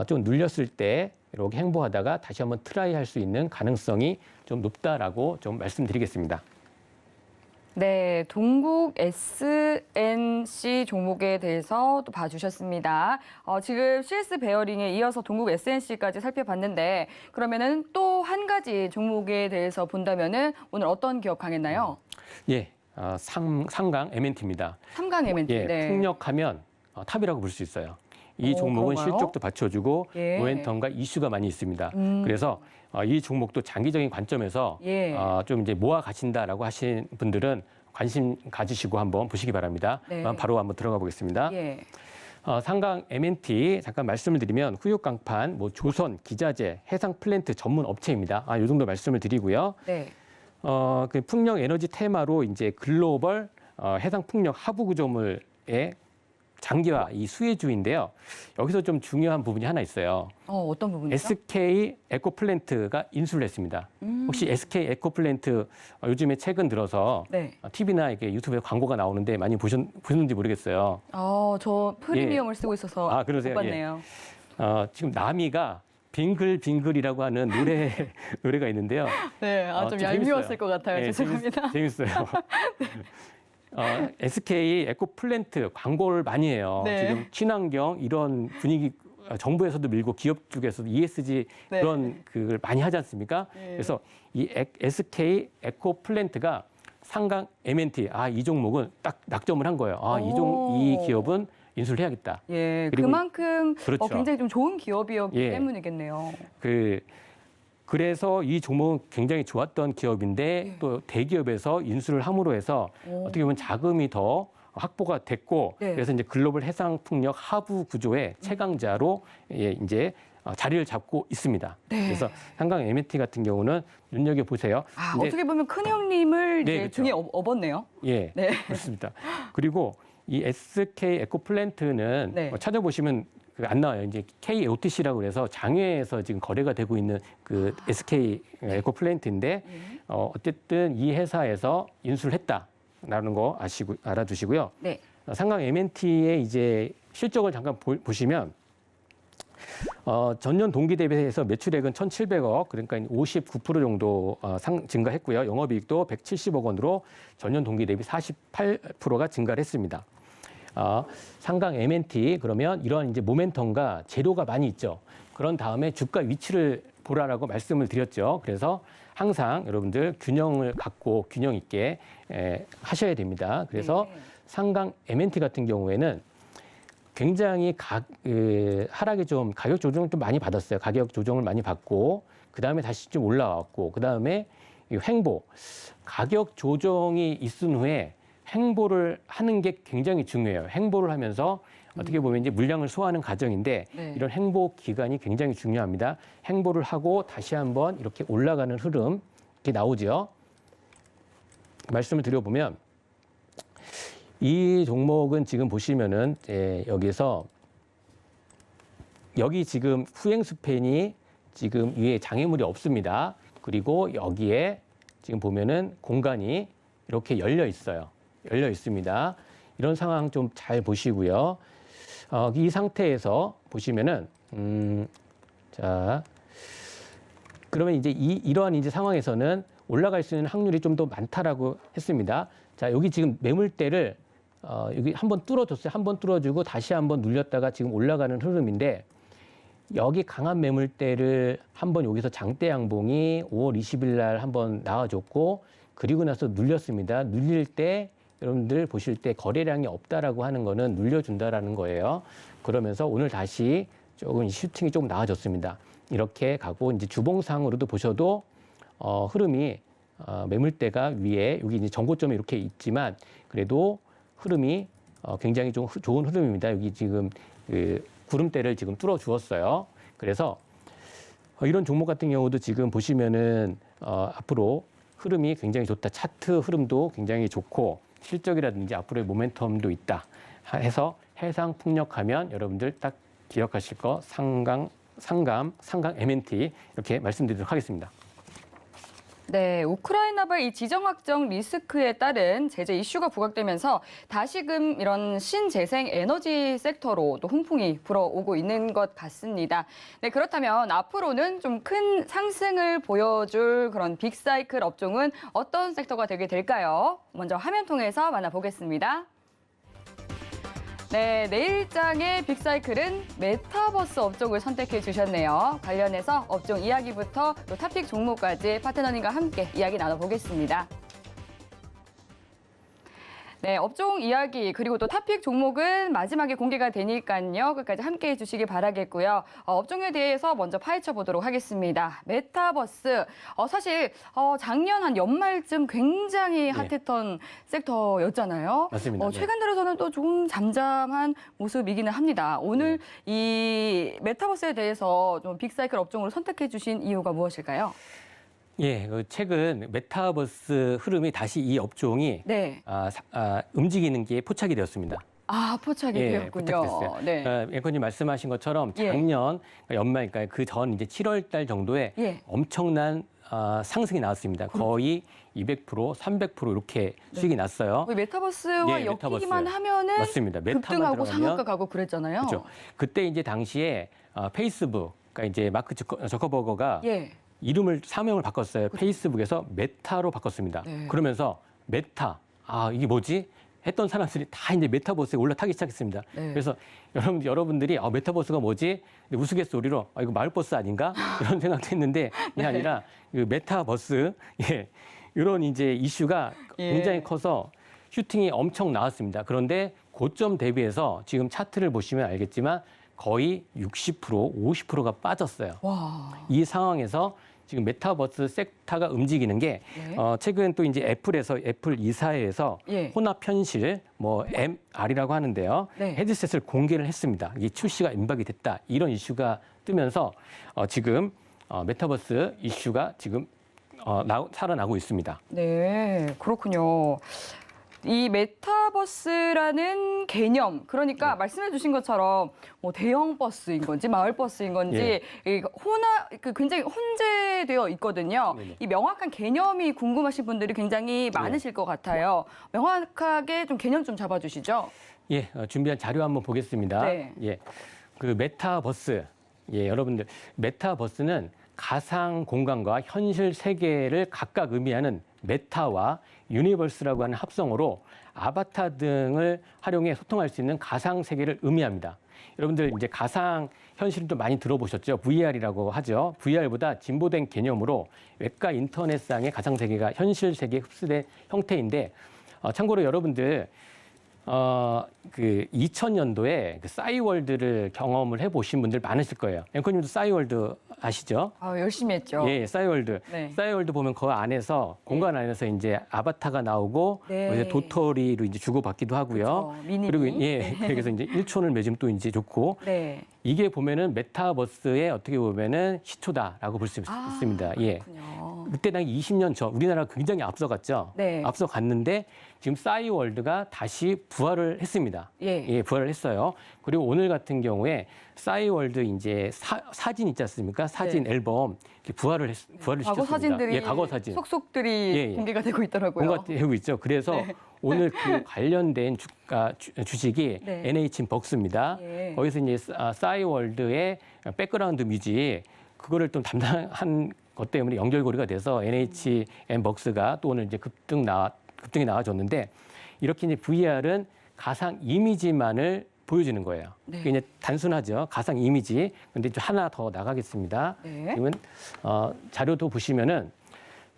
좀 눌렸을 때 이렇게 행보하다가 다시 한번 트라이 할 수 있는 가능성이 좀 높다라고 좀 말씀드리겠습니다. 네, 동국 SNC 종목에 대해서 또 봐주셨습니다. 지금 CS 베어링에 이어서 동국 SNC까지 살펴봤는데 그러면은 또 한 가지 종목에 대해서 본다면은 오늘 어떤 기업 강했나요? 예, 삼강 M&T입니다. 삼강 M&T. 예, 네. 풍력하면 탑이라고 볼 수 있어요. 이 종목은 그런가요? 실적도 받쳐주고 예. 모멘텀과 이슈가 많이 있습니다. 그래서 이 종목도 장기적인 관점에서 예. 좀 이제 모아 가신다라고 하신 분들은 관심 가지시고 한번 보시기 바랍니다. 네. 바로 한번 들어가 보겠습니다. 예. 삼강 M&T 잠깐 말씀을 드리면 후육강판, 조선, 기자재, 해상 플랜트 전문 업체입니다. 이 정도 말씀을 드리고요. 네. 그 풍력 에너지 테마로 이제 글로벌 해상 풍력 하부 구조물의 장기화 이 수혜주인데요. 여기서 좀 중요한 부분이 하나 있어요. 어떤 부분이죠? SK 에코플랜트가 인수를 했습니다. 혹시 SK 에코플랜트 요즘에 최근 들어서 네. TV나 이렇게 유튜브에 광고가 나오는데 많이 보셨는지 모르겠어요. 저 프리미엄을 쓰고 있어서 그러세요? 못 봤네요. 지금 나미가 빙글빙글이라고 하는 노래가 있는데요. 네, 좀 재밌어요. 얄미웠을 것 같아요. 죄송합니다. 재밌어요. SK 에코플랜트 광고를 많이 해요. 네. 지금 친환경 이런 분위기 정부에서도 밀고 기업 쪽에서도 ESG 네. 그런 그걸 많이 하지 않습니까? 네. 그래서 이 SK 에코플랜트가 상강 M&T 이 종목은 딱 낙점을 한 거예요. 이 기업은 인수를 해야겠다. 예, 그리고 그만큼 그렇죠. 굉장히 좀 좋은 기업이었기 예. 때문이겠네요. 그래서 이 종목은 굉장히 좋았던 기업인데 또 대기업에서 인수를 함으로 해서 어떻게 보면 자금이 더 확보가 됐고 네. 그래서 이제 글로벌 해상 풍력 하부 구조의 최강자로 이제 자리를 잡고 있습니다. 네. 그래서 한강 M&T 같은 경우는 눈여겨 보세요. 어떻게 보면 큰 형님을 이제 그렇죠. 등에 업었네요. 예, 네. 그렇습니다. 그리고 이 SK 에코플랜트는 네. 찾아보시면 안 나와요. 이제 KOTC라고 그래서 장외에서 지금 거래가 되고 있는 그 SK 에코플랜트인데 어쨌든 이 회사에서 인수를 했다라는 거 알아두시고요. 네. 상강 M&T의 이제 실적을 잠깐 보시면 전년 동기 대비해서 매출액은 1,700억, 그러니까 59% 정도 증가했고요. 영업이익도 170억 원으로 전년 동기 대비 48%가 증가를 했습니다. 상강 M&T 그러면 이런 이제 모멘텀과 재료가 많이 있죠. 그런 다음에 주가 위치를 보라라고 말씀을 드렸죠. 그래서 항상 여러분들 균형을 갖고 균형 있게 하셔야 됩니다. 그래서 상강 M&T 같은 경우에는 굉장히 하락이 좀 가격 조정을 좀 많이 받았어요. 가격 조정을 많이 받고 그 다음에 다시 좀 올라왔고 그 다음에 횡보 가격 조정이 있은 후에 횡보를 하는 게 굉장히 중요해요. 횡보를 하면서 어떻게 보면 이제 물량을 소화하는 과정인데 이런 횡보 기간이 굉장히 중요합니다. 횡보를 하고 다시 한번 이렇게 올라가는 흐름 이렇게 나오죠. 말씀을 드려보면 이 종목은 지금 보시면은 여기서 여기 지금 후행 스팬이 지금 위에 장애물이 없습니다. 그리고 여기에 지금 보면은 공간이 이렇게 열려 있어요. 열려 있습니다. 이런 상황 좀 잘 보시고요. 이 상태에서 보시면은 자 그러면 이제 이러한 이제 상황에서는 올라갈 수 있는 확률이 좀 더 많다라고 했습니다. 자 여기 지금 매물대를 여기 한번 뚫어줬어요. 한번 뚫어주고 다시 한번 눌렸다가 지금 올라가는 흐름인데 여기 강한 매물대를 한번 여기서 장대 양봉이 5월 20일 날 한번 나와줬고 그리고 나서 눌렸습니다. 눌릴 때 여러분들 보실 때 거래량이 없다라고 하는 거는 눌려준다라는 거예요. 그러면서 오늘 다시 조금 슈팅이 조금 나아졌습니다. 이렇게 가고 이제 주봉상으로도 보셔도 흐름이 매물대가 위에 여기 이제 전고점이 이렇게 있지만 그래도 흐름이 굉장히 좀 좋은 흐름입니다. 여기 지금 그 구름대를 지금 뚫어 주었어요. 그래서 이런 종목 같은 경우도 지금 보시면은 앞으로 흐름이 굉장히 좋다. 차트 흐름도 굉장히 좋고 실적이라든지 앞으로의 모멘텀도 있다. 해서 해상풍력하면 여러분들 딱 기억하실 거 상강 MNT 이렇게 말씀드리도록 하겠습니다. 네, 우크라이나발 이 지정 확정 리스크에 따른 제재 이슈가 부각되면서 다시금 이런 신재생 에너지 섹터로 또 훈풍이 불어오고 있는 것 같습니다. 네, 그렇다면 앞으로는 좀 큰 상승을 보여줄 그런 빅사이클 업종은 어떤 섹터가 되게 될까요? 먼저 화면 통해서 만나보겠습니다. 네, 내일장의 빅사이클은 메타버스 업종을 선택해 주셨네요. 관련해서 업종 이야기부터 또 탑픽 종목까지 파트너님과 함께 이야기 나눠보겠습니다. 네, 업종 이야기 그리고 또 탑픽 종목은 마지막에 공개가 되니까요. 끝까지 함께 해주시기 바라겠고요. 업종에 대해서 먼저 파헤쳐 보도록 하겠습니다. 메타버스, 사실 작년 한 연말쯤 굉장히 핫했던 섹터였잖아요. 맞습니다. 최근 들어서는 또 좀 잠잠한 모습이기는 합니다. 오늘 이 메타버스에 대해서 좀 빅사이클 업종으로 선택해 주신 이유가 무엇일까요? 예, 최근 메타버스 흐름이 다시 이 업종이 네. 움직이는 게 포착이 되었습니다. 포착이 되었군요. 포착됐어요. 네. 앵커님 말씀하신 것처럼 예. 작년 연말, 그러니까 그 전 이제 7월 달 정도에 예. 엄청난 상승이 나왔습니다. 거의 200%, 300% 이렇게 수익이 났어요. 메타버스와 예, 엮이기만 메타버스. 하면은 맞습니다. 메타만 급등하고 들어가면 상한가 가고 그랬잖아요. 그렇죠. 그때 이제 당시에 페이스북, 그러니까 이제 마크 저커버거가 예. 사명을 바꿨어요. 페이스북에서 메타로 바꿨습니다. 네. 그러면서 메타, 이게 뭐지? 했던 사람들이 다 이제 메타버스에 올라타기 시작했습니다. 네. 그래서 여러분들이 메타버스가 뭐지? 우스갯소리로 이거 마을버스 아닌가? 이런 생각도 했는데 이게 네. 아니라 그 메타버스, 이런 이제 이슈가 예. 굉장히 커서 슈팅이 엄청 나왔습니다. 그런데 고점 대비해서 지금 차트를 보시면 알겠지만 거의 60%, 50%가 빠졌어요. 와. 이 상황에서 지금 메타버스 섹터가 움직이는 게 네. 최근 또 이제 애플 이사회에서 예. 혼합 현실 MR이라고 하는데요. 네. 헤드셋을 공개를 했습니다. 이게 출시가 임박이 됐다. 이런 이슈가 뜨면서 지금 메타버스 이슈가 지금 살아나고 있습니다. 네, 그렇군요. 이 메타버스라는 개념, 그러니까 말씀해 주신 것처럼 대형 버스인 건지 마을 버스인 건지 굉장히 혼재되어 있거든요. 네네. 이 명확한 개념이 궁금하신 분들이 굉장히 많으실 것 같아요. 명확하게 좀 개념 좀 잡아주시죠. 예, 준비한 자료 한번 보겠습니다. 네. 예, 그 메타버스, 여러분들 메타버스는 가상 공간과 현실 세계를 각각 의미하는 메타와 유니버스라고 하는 합성어로 아바타 등을 활용해 소통할 수 있는 가상 세계를 의미합니다. 여러분들 이제 가상 현실도 많이 들어보셨죠? VR이라고 하죠. VR보다 진보된 개념으로 웹과 인터넷상의 가상 세계가 현실 세계에 흡수된 형태인데 참고로 여러분들 그 2000년도에 그 싸이월드를 경험을 해보신 분들 많으실 거예요. 앵커님도 싸이월드 아시죠? 열심히 했죠. 예, 싸이월드. 네. 싸이월드 보면 그 안에서 공간 안에서 이제 아바타가 나오고 네. 이제 도토리로 이제 주고받기도 하고요. 그렇죠. 미니. 그리고 그래서 이제 일촌을 맺으면 또 이제 좋고 네. 이게 보면은 메타버스의 어떻게 보면은 시초다라고 볼 수 있습니다. 예. 그렇군요. 그때 당시 20년 전 우리나라가 굉장히 앞서갔죠. 네. 앞서갔는데 지금 싸이월드가 다시 부활을 했습니다. 예. 부활을 했어요. 그리고 오늘 같은 경우에 싸이월드 이제 사진 있지 않습니까? 사진 네. 앨범 이렇게 부활을 과거 시켰습니다. 사진들이 과거 사진. 속속들이 공개가 되고 있더라고요. 공개되고 있죠. 그래서 오늘 그 관련된 주식이 네. NHBox입니다. 예. 거기서 이제 싸이월드의 백그라운드 뮤직 그거를 좀 담당한 것 때문에 연결고리가 돼서 NHBox가 또 오늘 이제 급등이 나와줬는데 이렇게 이제 VR은 가상 이미지만을 보여주는 거예요. 네. 그게 이제 단순하죠. 가상 이미지. 근데 좀 하나 더 나가겠습니다. 네. 그러면 자료도 보시면은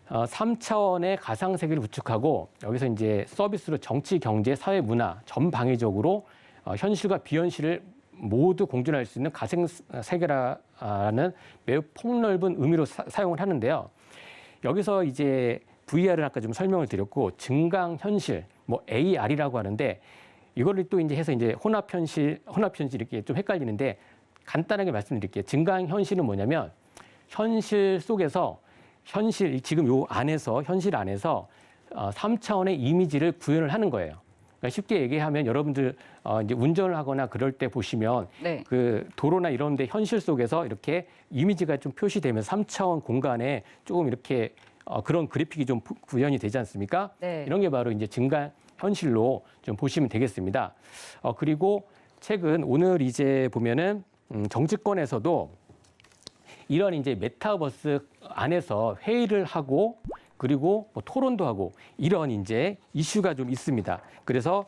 3차원의 가상 세계를 구축하고 여기서 이제 서비스로 정치, 경제, 사회, 문화 전방위적으로 현실과 비현실을 모두 공존할 수 있는 가상 세계라는 매우 폭넓은 의미로 사용을 하는데요. 여기서 이제 VR을 아까 좀 설명을 드렸고 증강 현실, 뭐 AR이라고 하는데 이거를 또 이제 해서 이제 혼합 현실 이렇게 좀 헷갈리는데 간단하게 말씀드릴게요. 증강 현실은 뭐냐면 현실 속에서 지금 요 안에서 현실 안에서 3차원의 이미지를 구현을 하는 거예요. 그러니까 쉽게 얘기하면 여러분들 이제 운전을 하거나 그럴 때 보시면 네. 그 도로나 이런 데 현실 속에서 이렇게 이미지가 좀 표시되면서 3차원 공간에 조금 이렇게 그런 그래픽이 좀 구현이 되지 않습니까? 네. 이런 게 바로 이제 증강 현실로 좀 보시면 되겠습니다. 그리고 최근 오늘 이제 보면은 정치권에서도 이런 이제 메타버스 안에서 회의를 하고 그리고 뭐 토론도 하고 이런 이제 이슈가 좀 있습니다. 그래서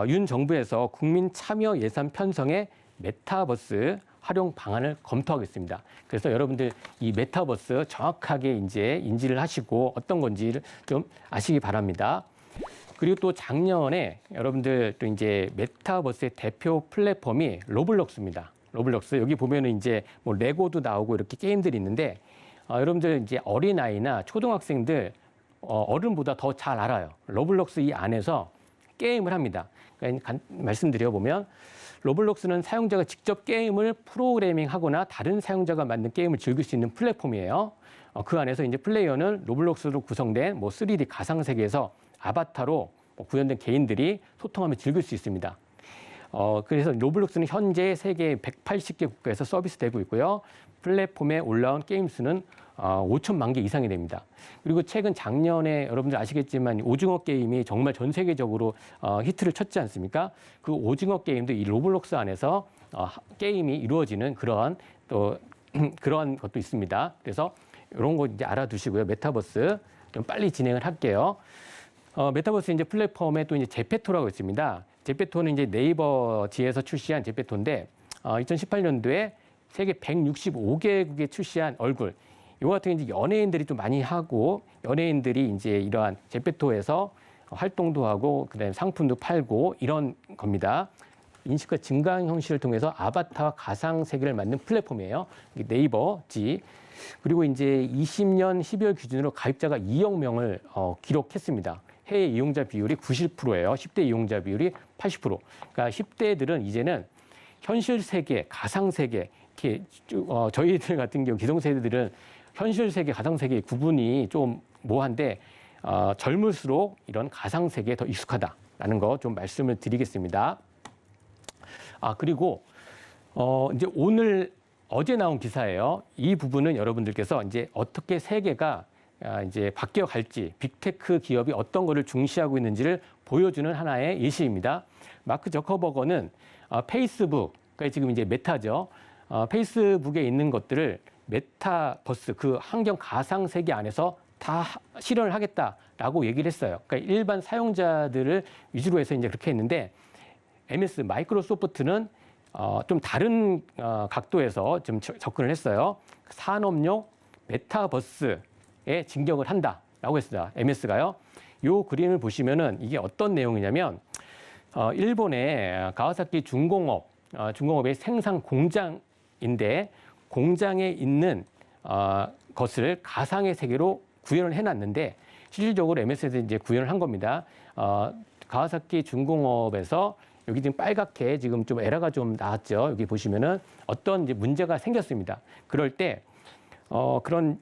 윤 정부에서 국민 참여 예산 편성에 메타버스 활용 방안을 검토하고 있습니다. 그래서 여러분들 이 메타버스 정확하게 이제 인지를 하시고 어떤 건지를 좀 아시기 바랍니다. 그리고 또 작년에 여러분들 또 이제 메타버스의 대표 플랫폼이 로블록스입니다. 로블록스 여기 보면은 이제 뭐 레고도 나오고 이렇게 게임들이 있는데 여러분들 이제 어린아이나 초등학생들 어른보다 더 잘 알아요. 로블록스 이 안에서 게임을 합니다. 그러니까 말씀드려 보면 로블록스는 사용자가 직접 게임을 프로그래밍하거나 다른 사용자가 만든 게임을 즐길 수 있는 플랫폼이에요. 그 안에서 이제 플레이어는 로블록스로 구성된 뭐 3D 가상 세계에서 아바타로 구현된 개인들이 소통하며 즐길 수 있습니다. 그래서 로블록스는 현재 세계 180개 국가에서 서비스되고 있고요. 플랫폼에 올라온 게임 수는 5천만 개 이상이 됩니다. 그리고 최근 작년에 여러분들 아시겠지만 오징어 게임이 정말 전 세계적으로 히트를 쳤지 않습니까? 그 오징어 게임도 이 로블록스 안에서 게임이 이루어지는 그러한 또 그러한 것도 있습니다. 그래서 이런 거 이제 알아두시고요. 메타버스 좀 빨리 진행을 할게요. 메타버스 이제 플랫폼에 또 이제 제페토라고 있습니다. 제페토는 이제 네이버 지에서 출시한 제페토인데 2018년도에 세계 165개국에 출시한 얼굴. 이거 같은 이제 연예인들이 좀 많이 하고 연예인들이 이제 이러한 제페토에서 활동도 하고 그다음에 상품도 팔고 이런 겁니다. 인식과 증강 형식을 통해서 아바타와 가상 세계를 만든 플랫폼이에요. 네이버 지. 그리고 이제 20년 12월 기준으로 가입자가 2억 명을 기록했습니다. 해외 이용자 비율이 90%예요. 10대 이용자 비율이 80%. 그러니까 10대들은 이제는 현실 세계, 가상 세계, 이렇게 저희들 같은 경우 기성세대들은 현실 세계, 가상 세계의 구분이 좀 모호한데 젊을수록 이런 가상 세계에 더 익숙하다라는 거 좀 말씀을 드리겠습니다. 그리고 이제 어제 나온 기사예요. 이 부분은 여러분들께서 이제 어떻게 세계가 이제 바뀌어 갈지, 빅테크 기업이 어떤 거를 중시하고 있는지를 보여주는 하나의 예시입니다. 마크 저커버거는 페이스북, 그러니까 지금 이제 메타죠. 페이스북에 있는 것들을 메타버스, 그 환경 가상 세계 안에서 다 실현을 하겠다라고 얘기를 했어요. 그러니까 일반 사용자들을 위주로 해서 이제 그렇게 했는데 MS 마이크로소프트는 좀 다른 각도에서 좀 접근을 했어요. 산업용 메타버스에 진격을 한다라고 했습니다. MS가요. 요 그림을 보시면은 이게 어떤 내용이냐면 일본의 가와사키 중공업의 생산 공장인데 공장에 있는 것을 가상의 세계로 구현을 해놨는데 실질적으로 MS에서 이제 구현을 한 겁니다. 가와사키 중공업에서 여기 지금 빨갛게 지금 좀 에러가 좀 나왔죠. 여기 보시면은 어떤 이제 문제가 생겼습니다. 그럴 때 그런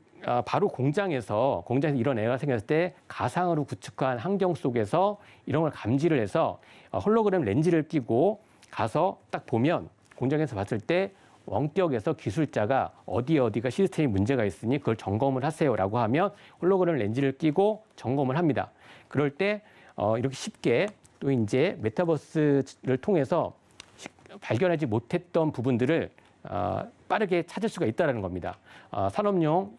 바로 공장에서 이런 에러가 생겼을 때 가상으로 구축한 환경 속에서 이런 걸 감지를 해서 홀로그램 렌즈를 끼고 가서 딱 보면 공장에서 봤을 때 원격에서 기술자가 어디가 시스템에 문제가 있으니 그걸 점검을 하세요라고 하면 홀로그램 렌즈를 끼고 점검을 합니다. 그럴 때 이렇게 쉽게 또 이제 메타버스를 통해서 발견하지 못했던 부분들을 빠르게 찾을 수가 있다는 겁니다. 산업용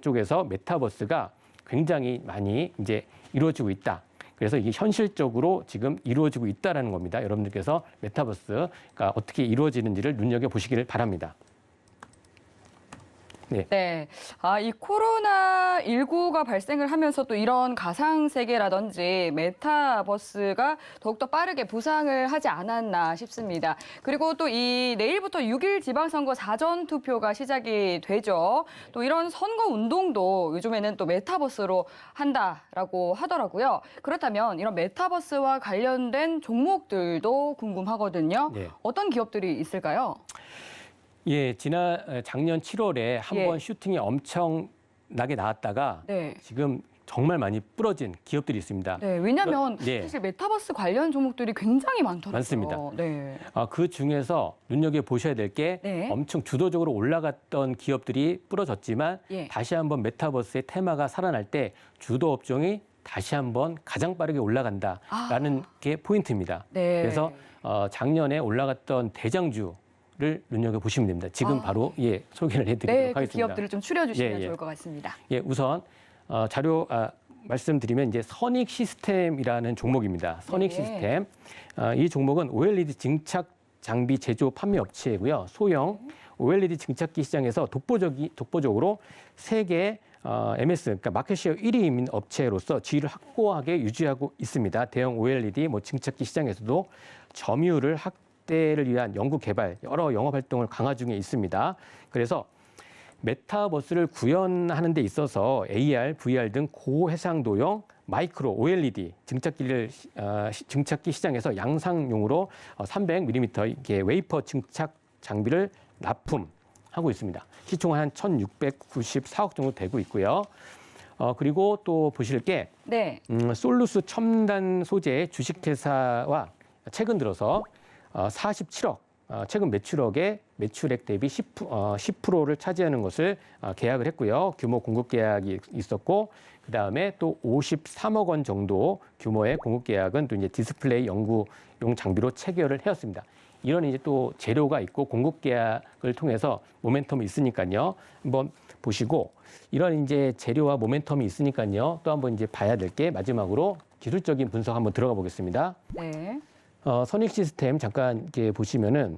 쪽에서 메타버스가 굉장히 많이 이제 이루어지고 있다. 그래서 이게 현실적으로 지금 이루어지고 있다는 겁니다. 여러분들께서 메타버스가 어떻게 이루어지는지를 눈여겨보시기를 바랍니다. 네. 네. 이 코로나19가 발생을 하면서 또 이런 가상세계라든지 메타버스가 더욱더 빠르게 부상을 하지 않았나 싶습니다. 그리고 또 이 내일부터 6일 지방선거 사전투표가 시작이 되죠. 또 이런 선거 운동도 요즘에는 또 메타버스로 한다라고 하더라고요. 그렇다면 이런 메타버스와 관련된 종목들도 궁금하거든요. 네. 어떤 기업들이 있을까요? 예, 작년 7월에 한 번 예. 슈팅이 엄청나게 나왔다가 네. 지금 정말 많이 부러진 기업들이 있습니다. 네, 왜냐하면 네. 사실 메타버스 관련 종목들이 굉장히 많더라고요. 많습니다. 네. 그 중에서 눈여겨보셔야 될 게 네. 엄청 주도적으로 올라갔던 기업들이 부러졌지만 예. 다시 한번 메타버스의 테마가 살아날 때 주도 업종이 다시 한번 가장 빠르게 올라간다라는 게 포인트입니다. 네. 그래서 작년에 올라갔던 대장주를 눈여겨보시면 됩니다. 지금 바로 소개를 해드리도록 네, 그 하겠습니다. 기업들을 좀 추려주시면 예, 예. 좋을 것 같습니다. 예, 우선 자료 말씀드리면 이제 선익 시스템이라는 종목입니다. 선익 네. 시스템. 이 종목은 OLED 증착 장비 제조 판매 업체이고요. 소형 OLED 증착기 시장에서 독보적으로 세계 MS, 그러니까 마켓시어 1위인 업체로서 지위를 확고하게 유지하고 있습니다. 대형 OLED 증착기 시장에서도 점유율을 확대를 위한 연구 개발, 여러 영업 활동을 강화 중에 있습니다. 그래서 메타버스를 구현하는 데 있어서 AR, VR 등 고해상도형 마이크로 OLED 증착기 시장에서 양상용으로 300mm 이게 웨이퍼 증착 장비를 납품하고 있습니다. 시총은 한 1,694억 정도 되고 있고요. 그리고 또 보실 게 네. 솔루스 첨단 소재 주식회사와 최근 들어서 47억 최근 매출액 대비 10%를 차지하는 것을 계약을 했고요. 규모 공급 계약이 있었고, 그 다음에 또 53억 원 정도 규모의 공급 계약은 또 이제 디스플레이 연구용 장비로 체결을 해왔습니다. 이런 이제 또 재료가 있고 공급 계약을 통해서 모멘텀이 있으니까요. 한번 보시고 이런 이제 재료와 모멘텀이 있으니까요. 또 한번 이제 봐야 될 게 마지막으로 기술적인 분석 한번 들어가 보겠습니다. 네. 선익 시스템 잠깐 이렇게 보시면은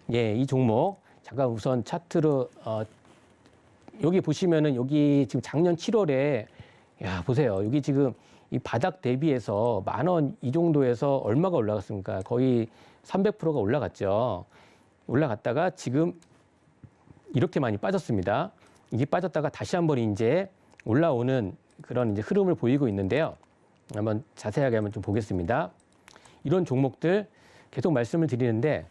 이 종목 잠깐 우선 차트로 여기 보시면은 여기 지금 작년 7월에 보세요. 여기 지금 이 바닥 대비해서 10,000원 이 정도에서 얼마가 올라갔습니까? 거의 300%가 올라갔죠. 올라갔다가 지금 이렇게 많이 빠졌습니다. 이게 빠졌다가 다시 한번 이제 올라오는 그런 이제 흐름을 보이고 있는데요. 한번 자세하게 한번 좀 보겠습니다. 이런 종목들 계속 말씀을 드리는데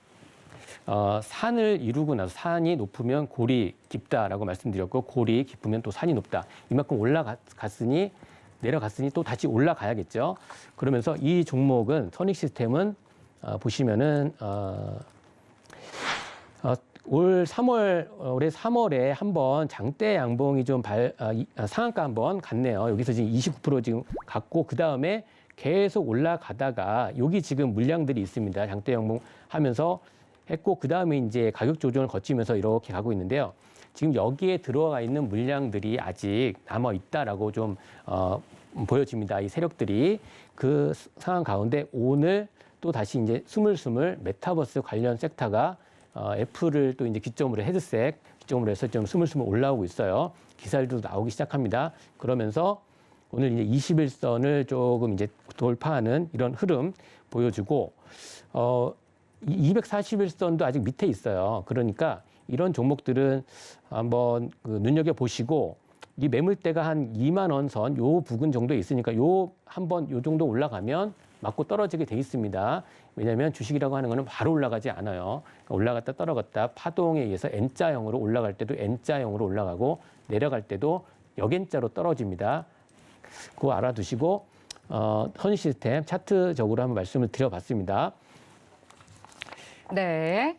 산을 이루고 나서 산이 높으면 골이 깊다라고 말씀드렸고 골이 깊으면 또 산이 높다. 이만큼 올라갔으니 내려갔으니 또 다시 올라가야겠죠. 그러면서 이 종목은 선익 시스템은 보시면은 올해 3월에 한번 장대 양봉이 좀 상한가 한번 갔네요. 여기서 지금 29% 지금 갔고 그 다음에 계속 올라가다가 여기 지금 물량들이 있습니다. 장대 양봉 하면서 했고 그 다음에 이제 가격 조정을 거치면서 이렇게 가고 있는데요. 지금 여기에 들어가 있는 물량들이 아직 남아 있다라고 좀 보여집니다. 이 세력들이 그 상황 가운데 오늘 또 다시 이제 스물스물 메타버스 관련 섹터가 애플을 또 이제 기점으로 헤드셋 기점으로 해서 좀 스물스물 올라오고 있어요. 기사들도 나오기 시작합니다. 그러면서 오늘 이제 21선을 조금 이제 돌파하는 이런 흐름 보여주고 241선도 아직 밑에 있어요. 그러니까 이런 종목들은 한번 눈여겨 보시고 이 매물대가 한 2만 원 선 요 부근 정도에 있으니까 요 정도 올라가면 맞고 떨어지게 돼 있습니다. 왜냐하면 주식이라고 하는 거는 바로 올라가지 않아요. 그러니까 올라갔다 떨어졌다 파동에 의해서 N자형으로 올라갈 때도 N자형으로 올라가고 내려갈 때도 역N자로 떨어집니다. 그거 알아두시고 선익 시스템 차트적으로 한번 말씀을 드려봤습니다. 네,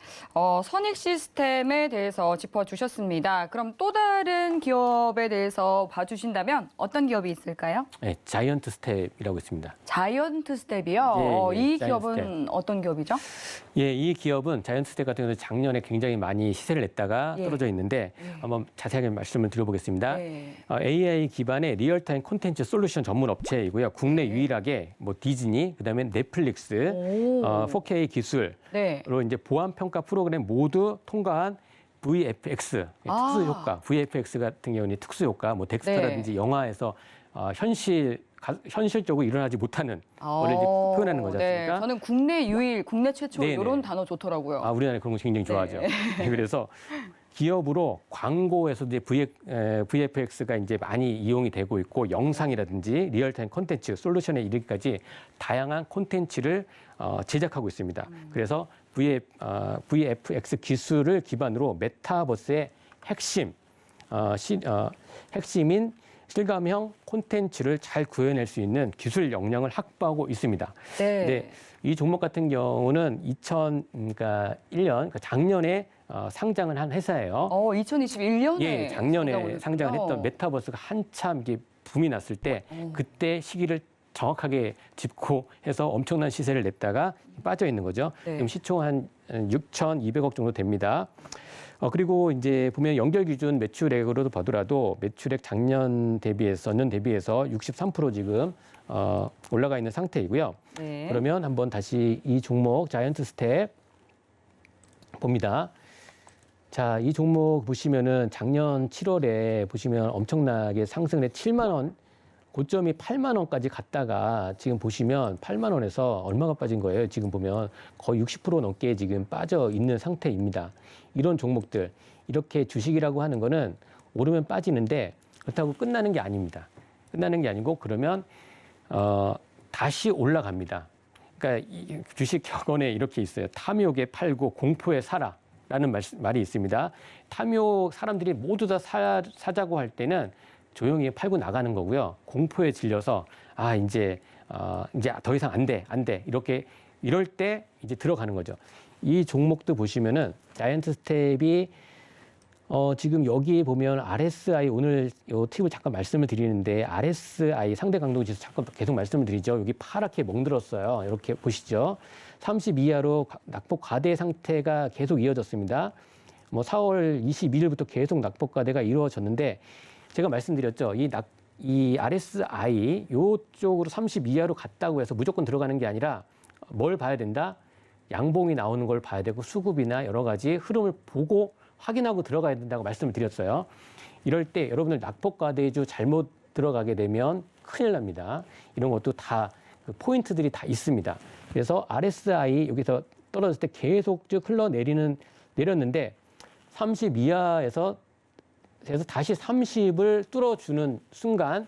선익 시스템에 대해서 짚어주셨습니다. 그럼 또 다른 기업에 대해서 봐주신다면 어떤 기업이 있을까요? 네, 자이언트 스텝이라고 있습니다. 자이언트 스텝이요? 예, 이 자이언트 기업은 스텝. 어떤 기업이죠? 예, 이 기업은 자이언트 스텝 같은 경우는 작년에 굉장히 많이 시세를 냈다가 예. 떨어져 있는데 한번 자세하게 말씀을 드려보겠습니다. 네. AI 기반의 리얼타임 콘텐츠 솔루션 전문 업체이고요. 국내 네. 유일하게 디즈니, 그다음에 넷플릭스, 오. 4K 기술로 네. 이제 보안 평가 프로그램 모두 통과한 VFX, 특수 효과, VFX 같은 경우는 특수 효과, 뭐 덱스터라든지 네. 영화에서 현실적으로 일어나지 못하는 원래 이제 표현하는 거지 않습니까? 네, 저는 국내 유일, 국내 최초 네네. 이런 단어 좋더라고요. 아, 우리나라 그런 거 굉장히 좋아하죠. 네, 그래서 기업으로 광고에서 이제 VFX가 이제 많이 이용이 되고 있고 영상이라든지 리얼타임 콘텐츠 솔루션에 이르기까지 다양한 콘텐츠를 제작하고 있습니다. 그래서 VFX 기술을 기반으로 메타버스의 핵심인 실감형 콘텐츠를 잘 구현할 수 있는 기술 역량을 확보하고 있습니다. 네. 네, 이 종목 같은 경우는 2001년 작년에 상장을 한 회사예요. 2021년에 예, 작년에 상장을 했던 메타버스가 한참 이게 붐이 났을 때 그때 시기를 정확하게 짚고 해서 엄청난 시세를 냈다가 빠져 있는 거죠. 네. 지금 시총 한 6,200억 정도 됩니다. 그리고 이제 보면 연결 기준 매출액으로도 보더라도 매출액 전년 대비해서 63% 지금 올라가 있는 상태이고요. 네. 그러면 한번 다시 이 종목 자이언트 스텝 봅니다. 자, 이 종목 보시면은 작년 7월에 보시면 엄청나게 상승을 해 7만 원, 고점이 8만 원까지 갔다가 지금 보시면 8만 원에서 얼마가 빠진 거예요? 지금 보면 거의 60% 넘게 지금 빠져 있는 상태입니다. 이런 종목들, 이렇게 주식이라고 하는 거는 오르면 빠지는데 그렇다고 끝나는 게 아닙니다. 끝나는 게 아니고 그러면 다시 올라갑니다. 그러니까 이 주식 격언에 이렇게 있어요. 탐욕에 팔고 공포에 사라. 라는 말이 있습니다. 탐욕 사람들이 모두 다 사자고 할 때는 조용히 팔고 나가는 거고요. 공포에 질려서 이제 더 이상 안 돼. 이럴 때 이제 들어가는 거죠. 이 종목도 보시면은 자이언트 스텝이 지금 여기 보면 RSI 오늘 요 팁을 잠깐 말씀을 드리는데 RSI 상대 강도 지수 잠깐 계속 말씀을 드리죠. 여기 파랗게 멍들었어요. 이렇게 보시죠. 30 이하로 낙폭 과대 상태가 계속 이어졌습니다. 4월 22일부터 계속 낙폭 과대가 이루어졌는데 제가 말씀드렸죠. 이 RSI 요쪽으로 30 이하로 갔다고 해서 무조건 들어가는 게 아니라 뭘 봐야 된다? 양봉이 나오는 걸 봐야 되고 수급이나 여러 가지 흐름을 보고 확인하고 들어가야 된다고 말씀을 드렸어요. 이럴 때 여러분들 낙폭 과대주 잘못 들어가게 되면 큰일 납니다. 이런 것도 다 포인트들이 다 있습니다. 그래서 RSI 여기서 떨어졌을 때 계속 쭉 내렸는데 30 이하에서 다시 30을 뚫어주는 순간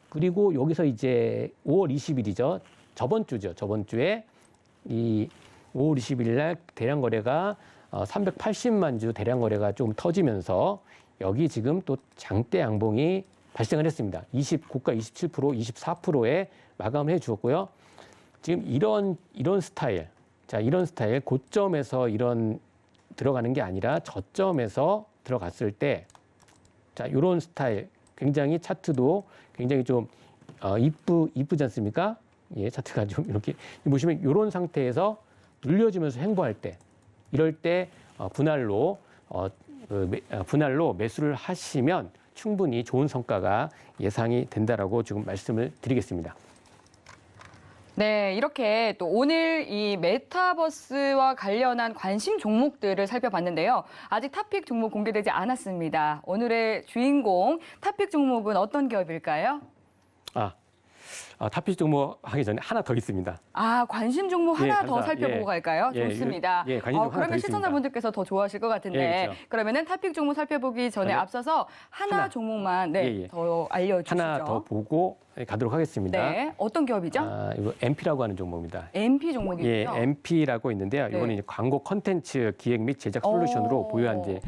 그리고 여기서 이제 5월 20일이죠. 저번 주에 이 5월 20일 날 대량 거래가 380만 주 대량 거래가 좀 터지면서 여기 지금 또 장대 양봉이 발생을 했습니다. 고가 27%, 24%에 마감을 해 주었고요. 지금 이런 스타일, 이런 스타일 고점에서 들어가는 게 아니라 저점에서 들어갔을 때, 이런 스타일 굉장히 차트도 굉장히 좀 이쁘지 않습니까? 예, 차트가 좀 이렇게 보시면 이런 상태에서 눌려주면서 횡보할 때, 이럴 때 분할로 매수를 하시면 충분히 좋은 성과가 예상이 된다라고 지금 말씀을 드리겠습니다. 네, 이렇게 또 오늘 이 메타버스와 관련한 관심 종목들을 살펴봤는데요. 아직 탑픽 종목 공개되지 않았습니다. 오늘의 주인공 탑픽 종목은 어떤 기업일까요? 탑픽 종목 하기 전에 하나 더 있습니다. 관심 종목 하나 더 감사합니다. 살펴보고 갈까요? 좋습니다. 관심 종목 하나 더 그러면 있습니다. 시청자분들께서 더 좋아하실 것 같은데 그렇죠. 그러면은 탑픽 종목 살펴보기 전에 앞서서 하나 종목만 더 알려주시죠. 하나 더 보고 가도록 하겠습니다. 네, 어떤 기업이죠? 이거 MP라고 하는 종목입니다. MP 종목이죠. 예, MP라고 있는데요. 이거는 이제 광고 컨텐츠 기획 및 제작 솔루션으로 보유한 이제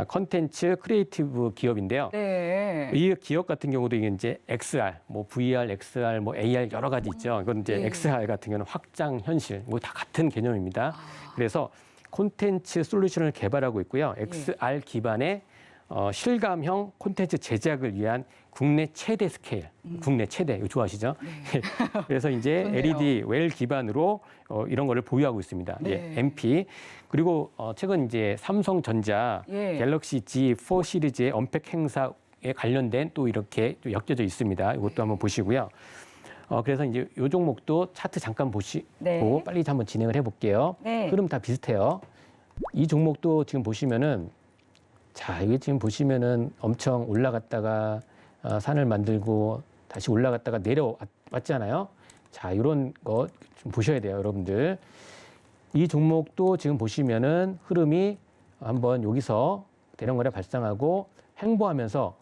컨텐츠 크리에이티브 기업인데요. 네. 이 기업 같은 경우도 이게 이제 XR, VR, XR, AR 여러 가지 있죠. 이건 이제 XR 같은 경우는 확장 현실, 다 같은 개념입니다. 그래서 콘텐츠 솔루션을 개발하고 있고요. XR 기반의 실감형 콘텐츠 제작을 위한 국내 최대 스케일, 국내 최대, 이거 좋아하시죠? 네. 그래서 이제 좋네요. LED 웰 기반으로 이런 거를 보유하고 있습니다. 네. MP. 그리고 최근 이제 삼성전자 갤럭시 G4 시리즈의 언팩 행사에 관련된 또 이렇게 또 엮여져 있습니다. 이것도 한번 보시고요. 그래서 이제 이 종목도 차트 잠깐 보고 빨리 한번 진행을 해볼게요. 네. 흐름 다 비슷해요. 이 종목도 지금 보시면은 자, 이게 지금 보시면은 엄청 올라갔다가 산을 만들고 다시 올라갔다가 내려왔잖아요. 자, 이런 거 좀 보셔야 돼요, 여러분들. 이 종목도 지금 보시면은 흐름이 한번 여기서 대량거래 발생하고 횡보하면서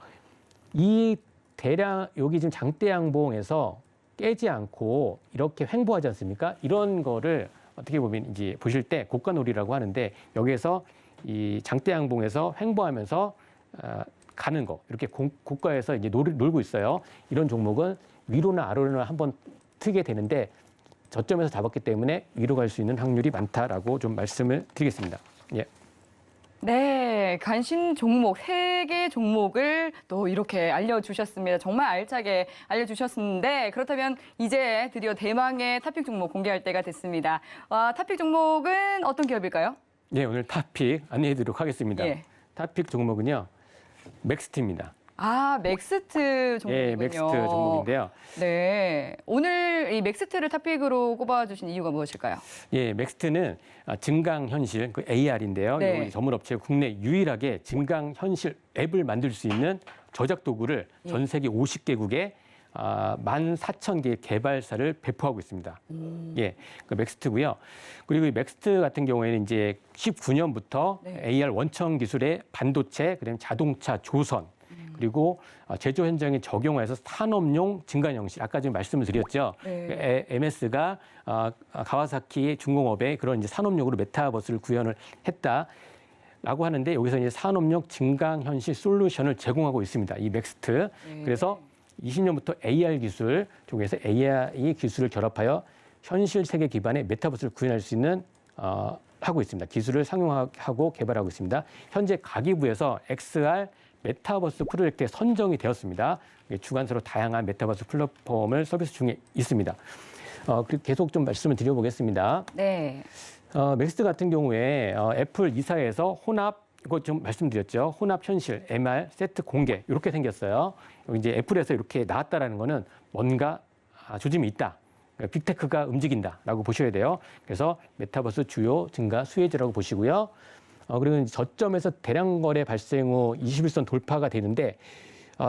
이 대량 여기 지금 장대 양봉에서 깨지 않고 이렇게 횡보하지 않습니까? 이런 거를 어떻게 보면 이제 보실 때 고가놀이라고 하는데 여기에서 이 장대 양봉에서 횡보하면서 가는 거 이렇게 고가에서 이제 놀고 있어요. 이런 종목은 위로나 아래로나 한번 트게 되는데 저점에서 잡았기 때문에 위로 갈 수 있는 확률이 많다라고 좀 말씀을 드리겠습니다. 예. 네, 관심 종목, 3개 종목을 또 이렇게 알려주셨습니다. 정말 알차게 알려주셨는데 그렇다면 이제 드디어 대망의 탑픽 종목 공개할 때가 됐습니다. 탑픽 종목은 어떤 기업일까요? 예, 오늘 탑픽 안내해 드리도록 하겠습니다. 예. 탑픽 종목은요. 맥스트입니다. 맥스트 종목이군요. 예, 맥스트 종목인데요. 네, 오늘 이 맥스트를 탑픽으로 꼽아주신 이유가 무엇일까요? 예, 맥스트는 증강현실, 그 AR인데요. 네. 전문업체 국내 유일하게 증강현실 앱을 만들 수 있는 저작 도구를 전 세계 50개국에 14,000개의 개발사를 배포하고 있습니다. 예, 그 맥스트고요. 그리고 이 맥스트 같은 경우에는 이제 19년부터 네. AR 원천 기술의 반도체, 그다음에 자동차, 조선, 그리고 제조 현장에 적용해서 산업용 증강 형식, 아까 지금 말씀을 드렸죠. 네. MS가 가와사키 중공업에 그런 이제 산업용으로 메타버스를 구현을 했다라고 하는데 여기서 이제 산업용 증강 현실 솔루션을 제공하고 있습니다. 이 맥스트. 네. 그래서 20년부터 AR 기술 쪽에서 AI 기술을 결합하여 현실 세계 기반의 메타버스를 구현할 수 있는 하고 있습니다. 기술을 상용하고 개발하고 있습니다. 현재 가기부에서 XR 메타버스 프로젝트에 선정이 되었습니다. 주관서로 다양한 메타버스 플랫폼을 서비스 중에 있습니다. 그리고 계속 좀 말씀을 드려보겠습니다. 네. 맥스트 같은 경우에 애플 이사회에서 혼합, 이거 좀 말씀드렸죠. 혼합 현실, MR, 세트 공개 이렇게 생겼어요. 이제 애플에서 이렇게 나왔다라는 거는 뭔가 조짐이 있다. 빅테크가 움직인다라고 보셔야 돼요. 그래서 메타버스 주요 증가 수혜주라고 보시고요. 그리고 저점에서 대량 거래 발생 후 21선 돌파가 되는데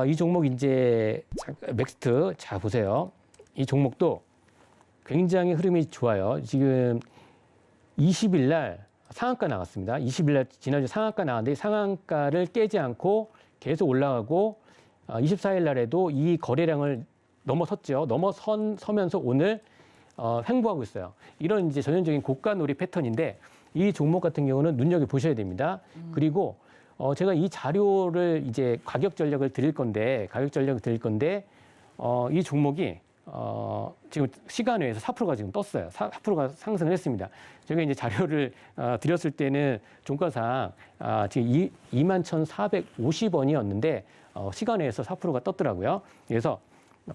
이 종목 이제 맥스트 자 보세요. 이 종목도 굉장히 흐름이 좋아요. 지금 20일 날 상한가 나갔습니다. 20일 날 지난주 상한가 나왔는데 상한가를 깨지 않고 계속 올라가고 24일 날에도 이 거래량을 넘어섰죠. 넘어서면서 오늘 횡보하고 있어요. 이런 이제 전형적인 고가놀이 패턴인데 이 종목 같은 경우는 눈여겨 보셔야 됩니다. 그리고 제가 이 자료를 이제 가격 전략을 드릴 건데 이 종목이 지금 시간외에서 4%가 지금 떴어요. 4%가 상승을 했습니다. 제가 이제 자료를 드렸을 때는 종가상 지금 21,450원이었는데 시간외에서 4%가 떴더라고요. 그래서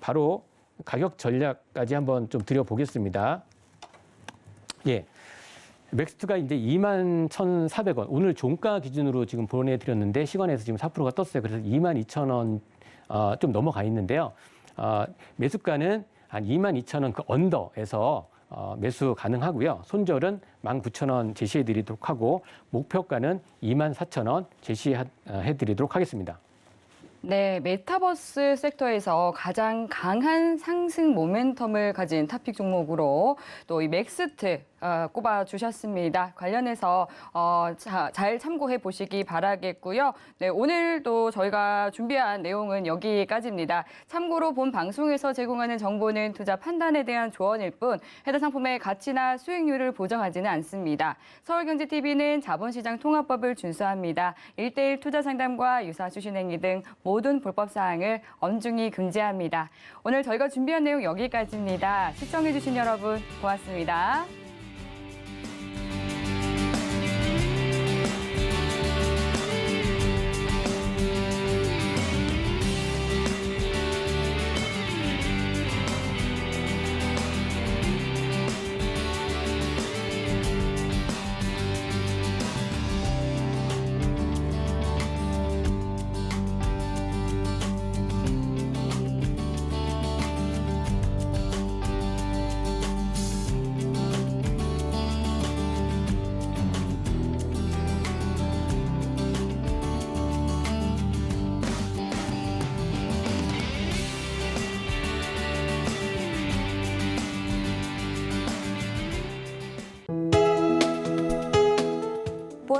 바로 가격 전략까지 한번 좀 드려보겠습니다. 예. 맥스트가 이제 21,400원. 오늘 종가 기준으로 지금 보내드렸는데 시간에서 지금 4%가 떴어요. 그래서 22,000원 좀 넘어가 있는데요. 매수가는 한 22,000원 그 언더에서 매수 가능하고요. 손절은 19,000원 제시해드리도록 하고 목표가는 24,000원 제시해드리도록 하겠습니다. 네, 메타버스 섹터에서 가장 강한 상승 모멘텀을 가진 탑픽 종목으로 또 이 맥스트 꼽아주셨습니다. 관련해서 잘 참고해 보시기 바라겠고요. 네, 오늘도 저희가 준비한 내용은 여기까지입니다. 참고로 본 방송에서 제공하는 정보는 투자 판단에 대한 조언일 뿐 해당 상품의 가치나 수익률을 보장하지는 않습니다. 서울경제TV는 자본시장 통합법을 준수합니다. 1:1 투자 상담과 유사 수신행위 등 모든 불법 사항을 엄중히 금지합니다. 오늘 저희가 준비한 내용 여기까지입니다. 시청해주신 여러분 고맙습니다.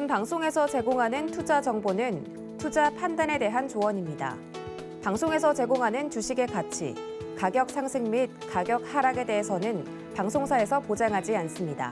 본 방송에서 제공하는 투자 정보는 투자 판단에 대한 조언입니다. 방송에서 제공하는 주식의 가치, 가격 상승 및 가격 하락에 대해서는 방송사에서 보장하지 않습니다.